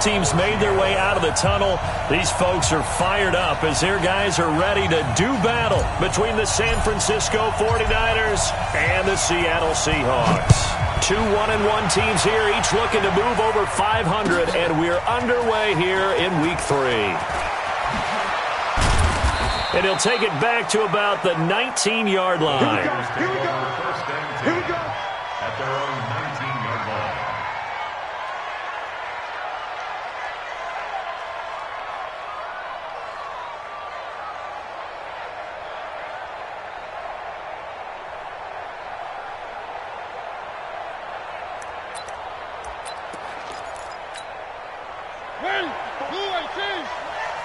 Teams made their way out of the tunnel. These folks are fired up as their guys are ready to do battle between the San Francisco 49ers and the Seattle Seahawks. Two 1-1 teams here, each looking to move over 500, and we're underway here in Week 3. And he'll take it back to about the 19-yard line. Here we go. Here we go. At their own 19-yard line.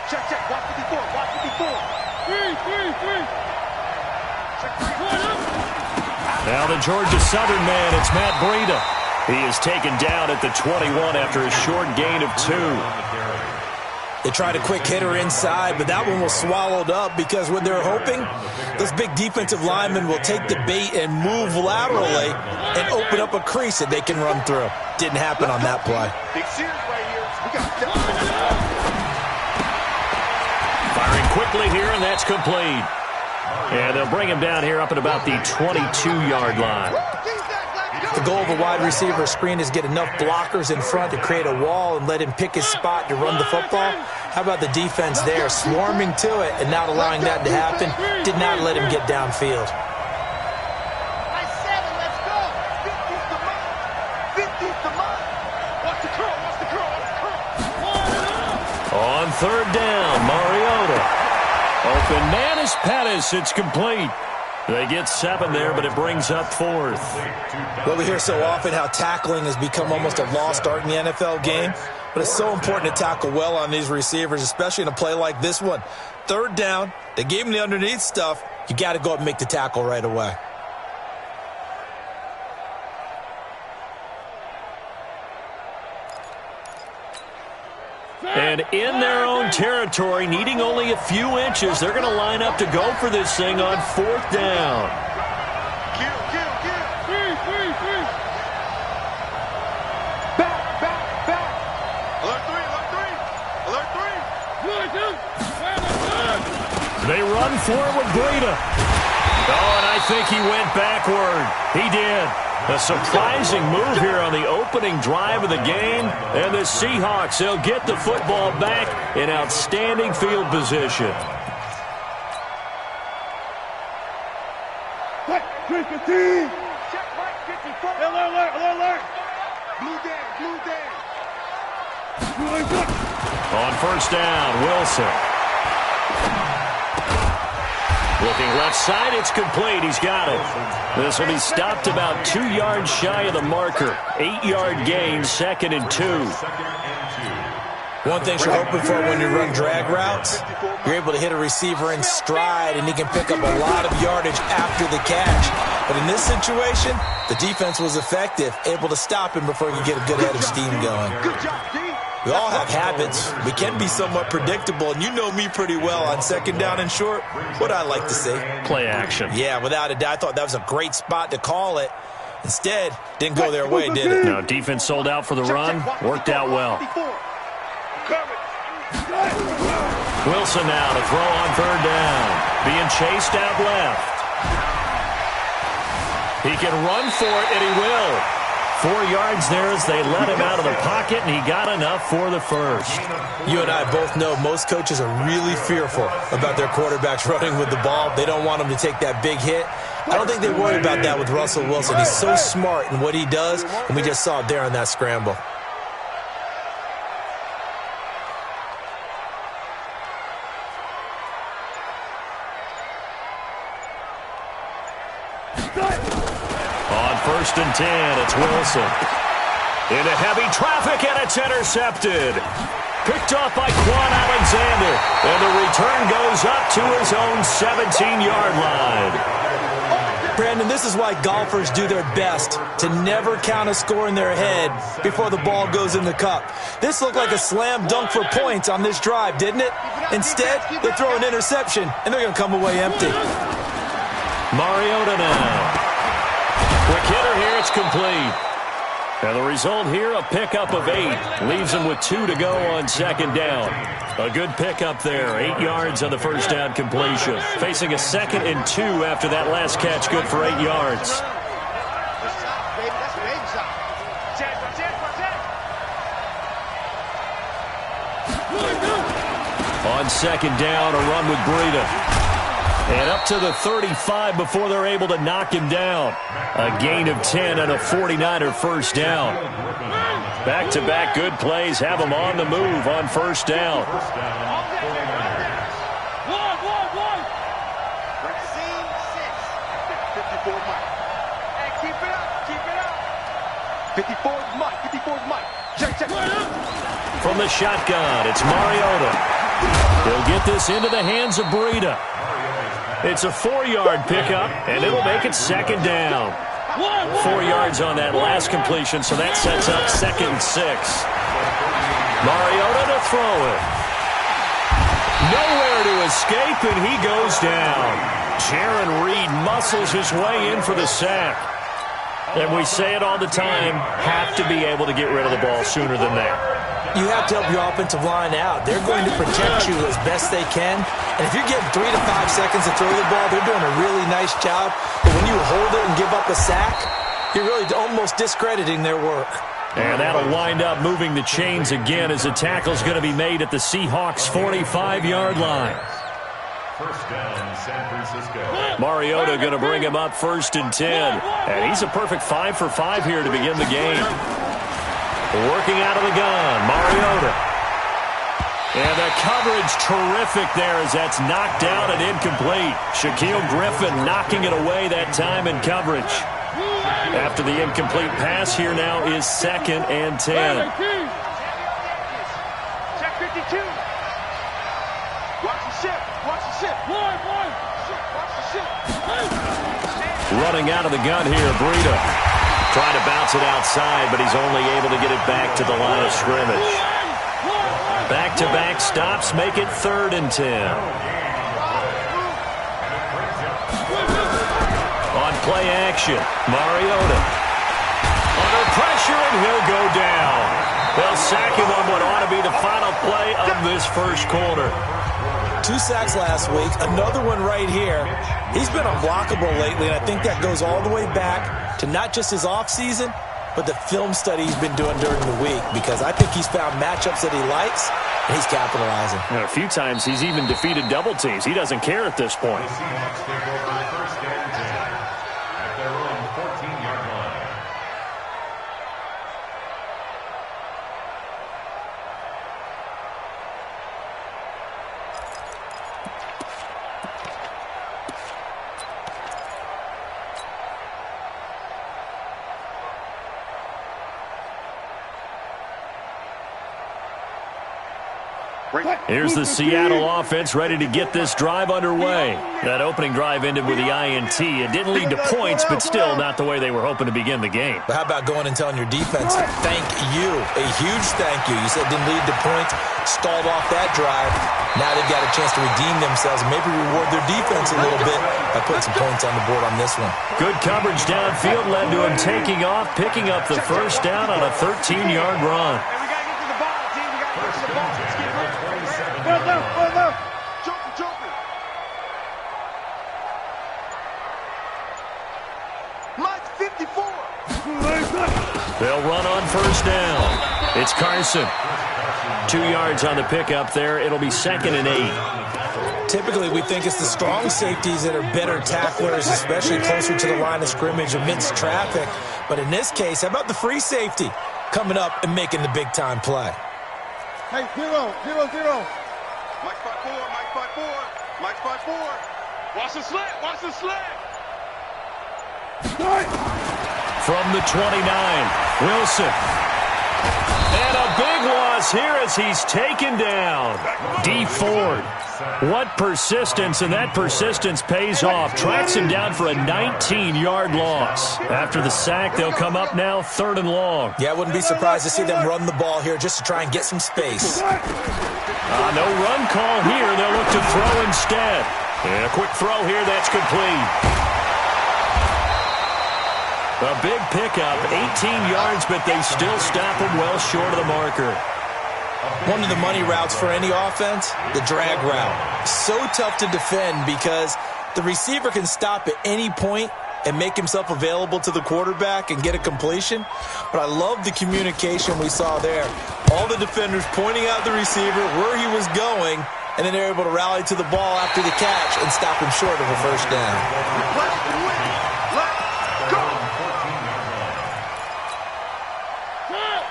Check. Watch 54. Watch 54. Three. Now the Georgia Southern man, it's Matt Breida. He is taken down at the 21 after a short gain of 2. They tried a quick hitter inside, but that one was swallowed up because what they're hoping, this big defensive lineman will take the bait and move laterally and open up a crease that they can run through. Didn't happen on that play. Big series right here. We got Firing quickly here, and that's complete. And they'll bring him down here up at about the 22-yard line. The goal of a wide receiver screen is get enough blockers in front to create a wall and let him pick his spot to run the football. How about the defense there, swarming to it and not allowing that to happen? Did not let him get downfield. On third down, Mariota. Open man is Pettis. It's complete. They get 7 there, but it brings up 4th. Well, we hear so often how tackling has become almost a lost art in the NFL game, but it's so important to tackle well on these receivers, especially in a play like this one. Third down, they gave him the underneath stuff. You got to go up and make the tackle right away. And in their own territory, needing only a few inches, they're going to line up to go for this thing on 4th down. Kill. Back. Alert 3. They run for it with Breida. Oh, and I think he went backward. He did. A surprising move here on the opening drive of the game. And the Seahawks, they'll get the football back in outstanding field position. Check right 54. Alert. Blue down. On first down, Wilson. Looking left side, it's complete. He's got it. This will be stopped about 2 yards shy of the marker. 8-yard gain, 2nd and 2. One thing you're hoping for when you run drag routes, you're able to hit a receiver in stride, and he can pick up a lot of yardage after the catch. But in this situation, the defense was effective, able to stop him before he could get a good head of steam going. Good job, D. We all have habits. We can be somewhat predictable, and you know me pretty well on 2nd down and short. What I like to see. Play action. Yeah, without a doubt. I thought that was a great spot to call it. Instead, didn't go their way, did it? No, defense sold out for the run. Worked out well. Wilson now to throw on third down. Being chased out left. He can run for it, and he will. 4 yards there as they let him out of the pocket, and he got enough for the first. You and I both know most coaches are really fearful about their quarterbacks running with the ball. They don't want them to take that big hit. I don't think they worry about that with Russell Wilson. He's so smart in what he does, and we just saw it there on that scramble. On 1st and 10, it's Wilson. Into heavy traffic, and it's intercepted. Picked off by Quan Alexander, and the return goes up to his own 17-yard line. Brandon, this is why golfers do their best to never count a score in their head before the ball goes in the cup. This looked like a slam dunk for points on this drive, didn't it? Instead, they throw an interception, and they're going to come away empty. Mariota now. Quick hitter here, it's complete. And the result here, a pickup of 8. Leaves them with 2 to go on second down. A good pickup there. 8 yards on the first down completion. Facing a 2nd and 2 after that last catch, good for 8 yards. On second down, a run with Breida. And up to the 35 before they're able to knock him down. A gain of 10 and a 49er first down. Back-to-back good plays have them on the move on first down. From the shotgun, it's Mariota. He'll get this into the hands of Breida. It's a 4-yard pickup, and it'll make it second down. 4 yards on that last completion, so that sets up 2nd and 6. Mariota to throw it. Nowhere to escape, and he goes down. Jaron Reed muscles his way in for the sack. And we say it all the time, have to be able to get rid of the ball sooner than that. You have to help your offensive line out. They're going to protect you as best they can. And if you're getting 3 to 5 seconds to throw the ball, they're doing a really nice job. But when you hold it and give up a sack, you're really almost discrediting their work. And that'll wind up moving the chains again as the tackle's going to be made at the Seahawks' 45-yard line. First down, San Francisco. Mariota going to bring him up 1st and 10. And he's a perfect 5 for 5 here to begin the game. Working out of the gun, Mariota. And the coverage terrific there as that's knocked down and incomplete. Shaquille Griffin knocking it away that time in coverage. After the incomplete pass, here now is 2nd and 10. Check 52. Watch the ship. Watch the ship. Watch the ship. Running out of the gun here, Breida. Trying to bounce it outside, but he's only able to get it back to the line of scrimmage. Back-to-back stops make it 3rd and 10. On play action, Mariota. Under pressure, and he'll go down. They'll sack him on what ought to be the final play of this first quarter. 2 sacks last week, another one right here. He's been unblockable lately, and I think that goes all the way back to not just his offseason, but the film study he's been doing during the week, because I think he's found matchups that he likes, and he's capitalizing. And a few times he's even defeated double teams. He doesn't care at this point. The Seahawks take over 1st and 10 at their own 14-yard line. Here's the Seattle offense ready to get this drive underway. That opening drive ended with the INT. It didn't lead to points, but still not the way they were hoping to begin the game. But how about going and telling your defense, thank you, a huge thank you. You said didn't lead to points, stalled off that drive. Now they've got a chance to redeem themselves and maybe reward their defense a little bit by putting some points on the board on this one. Good coverage downfield led to him taking off, picking up the first down on a 13-yard run. Mike 54. They'll run on first down. It's Carson. 2 yards on the pickup there. It'll be 2nd and 8. Typically, we think it's the strong safeties that are better tacklers, especially closer to the line of scrimmage amidst traffic. But in this case, how about the free safety coming up and making the big-time play? Hey, 0, 0, 0. Mike 5-4, Mike 5-4, Mike 5-4. Watch the slant, watch the slant. From the 29, Wilson. And a big loss here as he's taken down. D. Ford. What persistence, and that persistence pays off. Tracks him down for a 19-yard loss. After the sack, they'll come up now 3rd and long. Yeah, I wouldn't be surprised to see them run the ball here just to try and get some space. No run call here. They'll look to throw instead. And a quick throw here, that's complete. A big pickup, 18 yards, but they still stop him well short of the marker. One of the money routes for any offense, the drag route. So tough to defend because the receiver can stop at any point and make himself available to the quarterback and get a completion. But I love the communication we saw there. All the defenders pointing out the receiver, where he was going, and then they're able to rally to the ball after the catch and stop him short of a first down.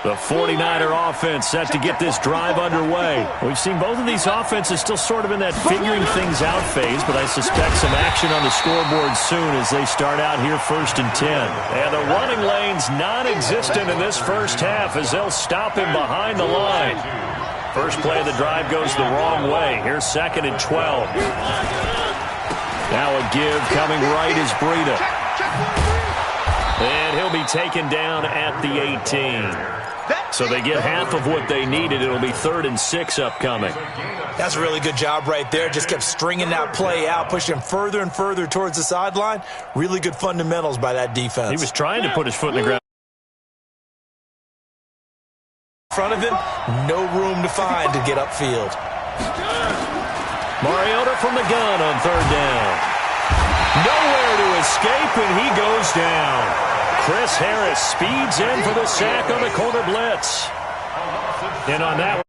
The 49er offense set to get this drive underway. We've seen both of these offenses still sort of in that figuring things out phase, but I suspect some action on the scoreboard soon as they start out here 1st and 10. And the running lane's non-existent in this first half as they'll stop him behind the line. First play of the drive goes the wrong way. Here's 2nd and 12. Now a give coming right is Breida. And he'll be taken down at the 18. So they get half of what they needed. It'll be 3rd and 6 upcoming. That's a really good job right there. Just kept stringing that play out, pushing him further and further towards the sideline. Really good fundamentals by that defense. He was trying to put his foot in the ground. In front of him, no room to find to get upfield. Mariota from the gun on 3rd down. Nowhere to escape, and he goes down. Chris Harris speeds in for the sack on the corner blitz. And on that